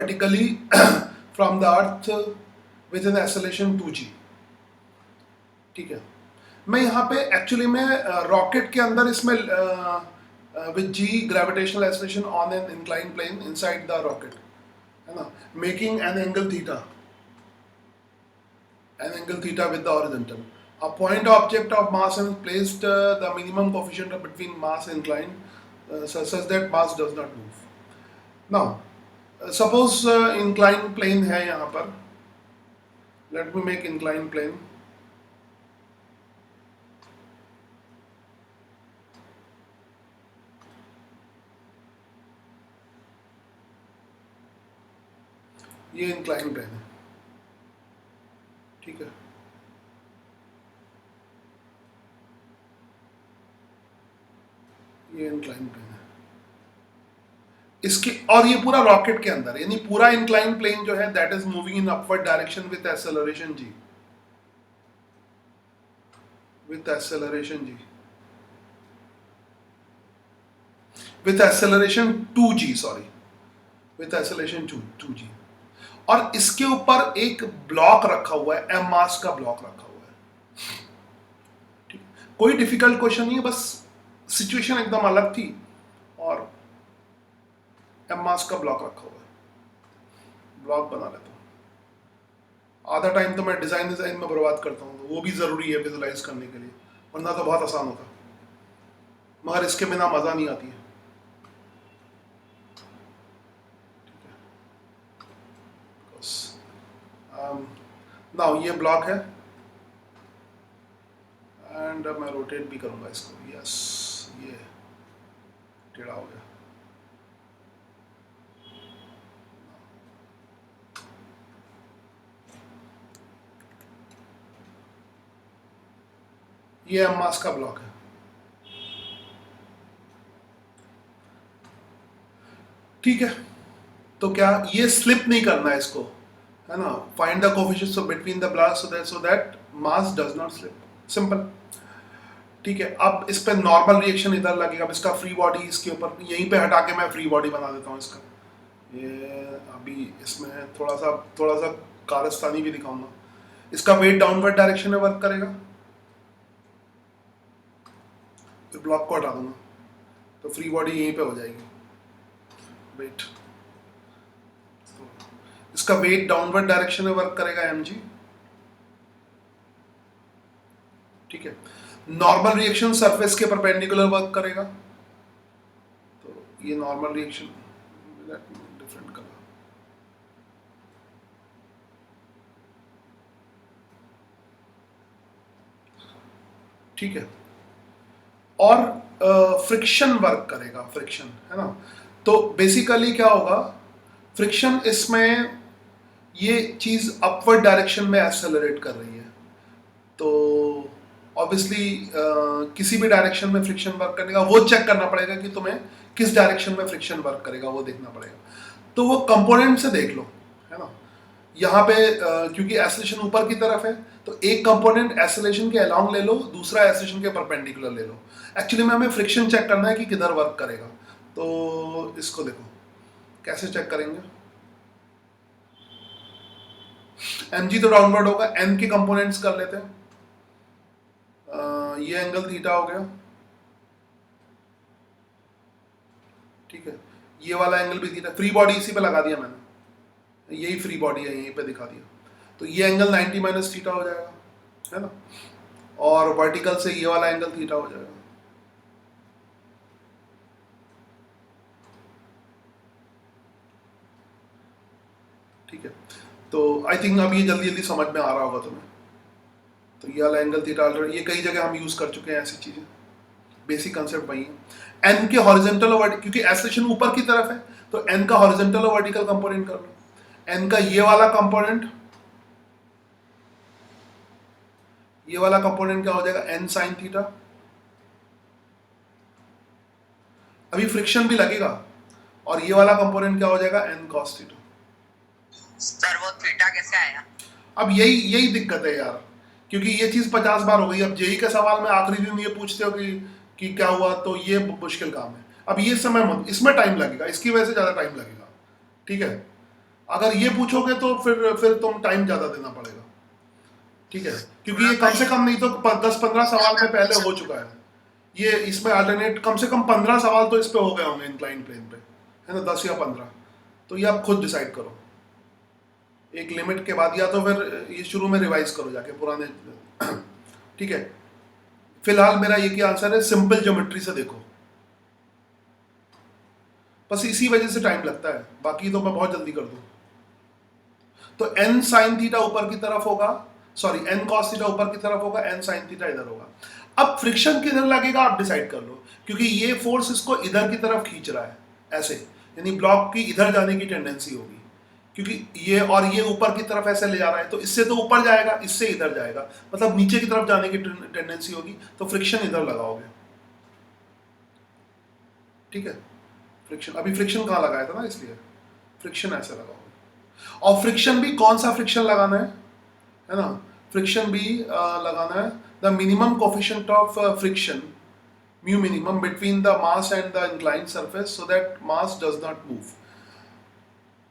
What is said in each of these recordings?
vertically from the earth with an acceleration 2g। ठीक है, मैं यहाँ पे एक्चुअली में रॉकेट के अंदर इसमें with G gravitational acceleration on an incline plane inside the rocket, है ना, making an angle theta with the horizontal. A point object of mass and placed the minimum coefficient between mass and incline such that mass does not move. Now, suppose inclined plane है यहाँ पर, let me make inclined plane. ये incline plane है, ठीक है, ये incline plane है इसके, और ये पूरा रॉकेट के अंदर, यानी पूरा इंक्लाइन प्लेन जो है that is moving in upward direction with acceleration G, with acceleration G, with acceleration 2g, sorry, with acceleration 2g। और इसके ऊपर एक ब्लॉक रखा हुआ है, एम मास का ब्लॉक रखा हुआ है, ठीक, कोई डिफिकल्ट क्वेश्चन नहीं है, बस सिचुएशन एकदम अलग थी और एम मास का ब्लॉक रखा हुआ है, ब्लॉक बना लेता हूँ। आधा टाइम तो मैं डिजाइन में बर्बाद करता हूँ, तो वो भी जरूरी है विजुलाइज करने के लिए, वरना तो बहुत आसान होता, मगर इसके बिना मजा नहीं आती है। नाउ ये ब्लॉक है एंड मैं रोटेट भी करूंगा इसको, यस, ये टेढ़ा हो गया। ये एम मास का ब्लॉक है, ठीक है, तो क्या ये स्लिप नहीं करना है इसको, है ना, find the coefficients between the blocks so that mass does not slip, simple, ठीक है। अब इस पे नॉर्मल रिएक्शन इधर लगेगा, अब इसका फ्री बॉडी इसके ऊपर यहीं पे हटा के मैं फ्री बॉडी बना देता हूँ इसका, ये अभी इसमें थोड़ा सा कारस्तानी भी दिखाऊंगा। इसका वेट डाउनवर्ड डायरेक्शन में वर्क करेगा, ब्लॉक को हटा दूंगा तो फ्री बॉडी यहीं पे हो जाएगी, वेट, इसका वेट डाउनवर्ड डायरेक्शन में वर्क करेगा mg, ठीक है। नॉर्मल रिएक्शन सरफेस के परपेंडिकुलर वर्क करेगा, तो ये नॉर्मल रिएक्शन डिफरेंट कलर, ठीक है, और फ्रिक्शन वर्क करेगा, फ्रिक्शन, है ना। तो बेसिकली क्या होगा, फ्रिक्शन इसमें ये चीज अपवर्ड डायरेक्शन में एक्सेलरेट कर रही है, तो ऑब्वियसली किसी भी डायरेक्शन में फ्रिक्शन वर्क करने का वो चेक करना पड़ेगा कि तुम्हें किस डायरेक्शन में फ्रिक्शन वर्क करेगा, वो देखना पड़ेगा। तो वो कंपोनेंट से देख लो, है ना, यहाँ पे क्योंकि एक्सेलरेशन ऊपर की तरफ है तो एक कंपोनेंट एक्सेलरेशन के अलोंग ले लो, दूसरा एक्सेलरेशन के परपेंडिकुलर ले लो। एक्चुअली में हमें फ्रिक्शन चेक करना है कि किधर वर्क करेगा, तो इसको देखो कैसे चेक करेंगे। mg तो डाउनवर्ड होगा, n के कंपोनेंट्स कर लेते हैं, ये एंगल थीटा हो गया, ठीक है, ये वाला एंगल भी थीटा, फ्री बॉडी इसी पे लगा दिया मैंने, यही फ्री बॉडी है, यहीं पे दिखा दिया, तो ये एंगल 90 माइनस थीटा हो जाएगा, है ना, और वर्टिकल से ये वाला एंगल थीटा हो जाएगा, ठीक है। तो आई थिंक अब ये जल्दी जल्दी समझ में आ रहा होगा तुम्हें। तो ये वाला एंगल थीटा, ये कई जगह हम यूज कर चुके हैं ऐसी चीजें, बेसिक कंसेप्ट वही है। एन के हॉरिजॉन्टल और क्योंकि एक्सेलरेशन ऊपर की तरफ है तो एन का हॉरिजॉन्टल और वर्टिकल कंपोनेंट कर लो। एन का ये वाला कंपोनेंट क्या हो जाएगा, एन साइन थीटा। अभी फ्रिक्शन भी लगेगा, और ये वाला कंपोनेंट क्या हो जाएगा, एन कॉस थीटा। सर वो थीटा कैसे आया? अब यही दिक्कत है यार, क्योंकि ये चीज 50 बार हो गई। अब जेई के सवाल में आखिरी दिन ये पूछते हो कि क्या हुआ, तो ये मुश्किल काम है। अब ये समय मत, इसमें टाइम लगेगा, इसकी वजह से ज्यादा टाइम लगेगा, ठीक है। अगर ये पूछोगे तो फिर तुम टाइम ज़्यादा देना पड़ेगा, ठीक है, क्योंकि ये कम से कम नहीं तो 10-15 सवाल में पहले हो चुका है। ये इसमें अल्टरनेट कम से कम 15 सवाल तो इस पे हो गए होंगे इंक्लाइन प्लेन पे, है ना, 10 या 15। तो ये आप खुद डिसाइड करो एक लिमिट के बाद, या तो फिर ये शुरू में रिवाइज करो जाके पुराने ठीक है। फिलहाल मेरा ये क्या आंसर है, सिंपल ज्योमेट्री से देखो, बस इसी वजह से टाइम लगता है, बाकी तो मैं बहुत जल्दी कर दूं। तो n साइन थीटा ऊपर की तरफ होगा, सॉरी n कॉस थीटा ऊपर की तरफ होगा, n साइन थीटा इधर होगा। अब फ्रिक्शन किधर लगेगा आप डिसाइड कर लो, क्योंकि ये फोर्स इसको इधर की तरफ खींच रहा है ऐसे, यानी ब्लॉक की इधर जाने की टेंडेंसी होगी, क्योंकि ये और ये ऊपर की तरफ ऐसे ले जा रहा है, तो इससे तो ऊपर जाएगा, इससे इधर जाएगा, मतलब नीचे की तरफ जाने की टेंडेंसी होगी, तो फ्रिक्शन इधर लगाओगे, ठीक है। फ्रिक्शन, अभी फ्रिक्शन कहाँ लगाया था ना, इसलिए फ्रिक्शन ऐसे लगाओगे। और फ्रिक्शन भी कौन सा फ्रिक्शन लगाना है ना, फ्रिक्शन भी लगाना है the minimum coefficient of friction mu minimum between the mass and the inclined surface so that mass does not move,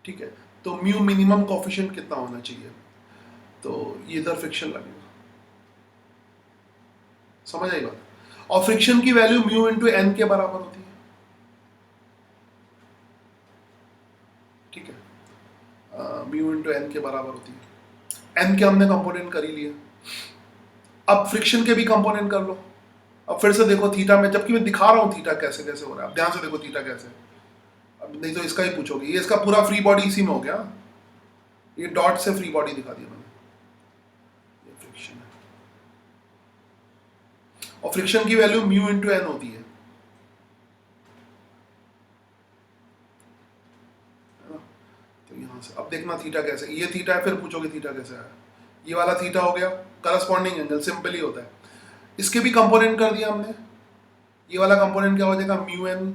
ठीक है। तो म्यू मिनिमम कोफिशिएंट कितना होना चाहिए, तो ये इधर फ्रिक्शन लगेगा, समझ आई बात। और फ्रिक्शन की वैल्यू म्यू इंटू एन के बराबर होती है, ठीक है, म्यू इंटू एन के बराबर होती है। एन के हमने कंपोनेंट कर ही लिए, अब फ्रिक्शन के भी कंपोनेंट कर लो। अब फिर से देखो थीटा में, जबकि मैं दिखा रहा हूँ थीटा कैसे कैसे हो रहा है, अब ध्यान से देखो थीटा कैसे, अब नहीं तो इसका ही पूछोगे, ये इसका पूरा फ्री बॉडी इसी में हो गया, ये डॉट से फ्री बॉडी दिखा दिया मैंने, ये फ्रिक्शन है। और फ्रिक्शन की वैल्यू म्यू इंटू एन होती है ना? तो यहाँ से अब देखना थीटा कैसे, ये थीटा है, फिर पूछोगे थीटा कैसे आया, ये वाला थीटा हो गया, करस्पॉन्डिंग एंगल, सिंपल ही होता है। इसके भी कंपोनेंट कर दिया हमने, ये वाला कंपोनेंट क्या हो जाएगा, म्यू एन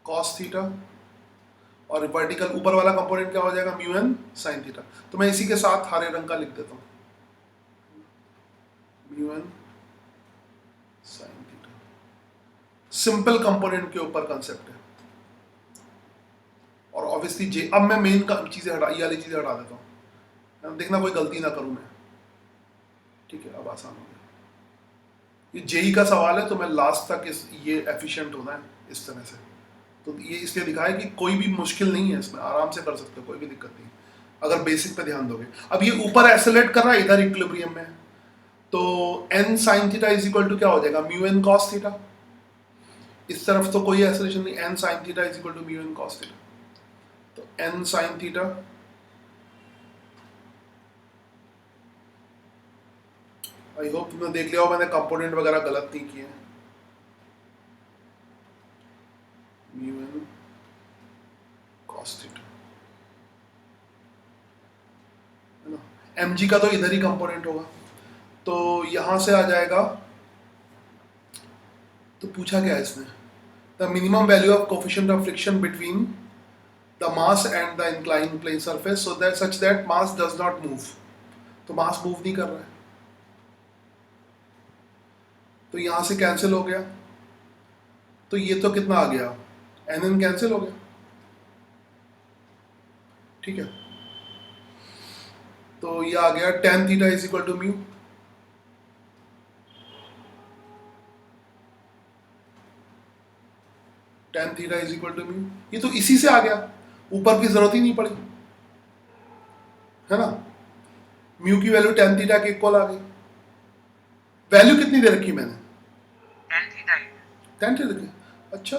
कॉस थीटा, और वर्टिकल ऊपर वाला कंपोनेंट क्या हो जाएगा, म्यू एन साइन थीटा। तो मैं इसी के साथ हरे रंग का लिख देता हूँ, mu N sine theta, simple component के ऊपर कंसेप्ट है। और ऑब्वियसली जे, अब मैं मेन चीजें हटा, ये वाली चीजें हटा देता हूँ, देखना कोई गलती ना करूँ मैं, ठीक है। अब आसान हो गया, ये जेई का सवाल है, तो मैं लास्ट तक ये एफिशिएंट होना है इस तरह से, तो ये इसलिए दिखा है कि कोई भी मुश्किल नहीं है इसमें, आराम से कर सकते हो, कोई भी दिक्कत नहीं अगर बेसिक पे ध्यान दोगे। अब ये ऊपर एक्सेलरेट कर रहा है, इधर इक्विलिब्रियम में है, तो n sine theta is equal to क्या हो जाएगा, म्यू एन कॉस थीटा, इस तरफ तो कोई एक्सेलरेशन नहीं, n sine theta is equal to mu N cos theta, तो n sine theta I hope तुमने देख लिया हो, मैंने कंपोनेंट वगैरह गलत नहीं किए, म्यू एन कॉस थीटा, है ना। mg का तो इधर ही कंपोनेंट होगा, तो यहां से आ जाएगा, तो पूछा क्या है इसने, the minimum value of coefficient of friction between the mass and the inclined plane surface so that such that mass does not move, तो मास मूव नहीं कर रहा है, तो यहां से कैंसिल हो गया, तो ये तो कितना आ गया, एन कैंसिल हो गया, ठीक है। तो ये आ गया tan theta is equal to mu, tan theta is equal to mu, ये तो इसी से आ गया, ऊपर की जरूरत ही नहीं पड़ी, है ना। म्यू की वैल्यू tan थीटा के इक्वल आ गई, वैल्यू कितनी दे रखी मैंने, tan थीटा tan थीटा की, अच्छा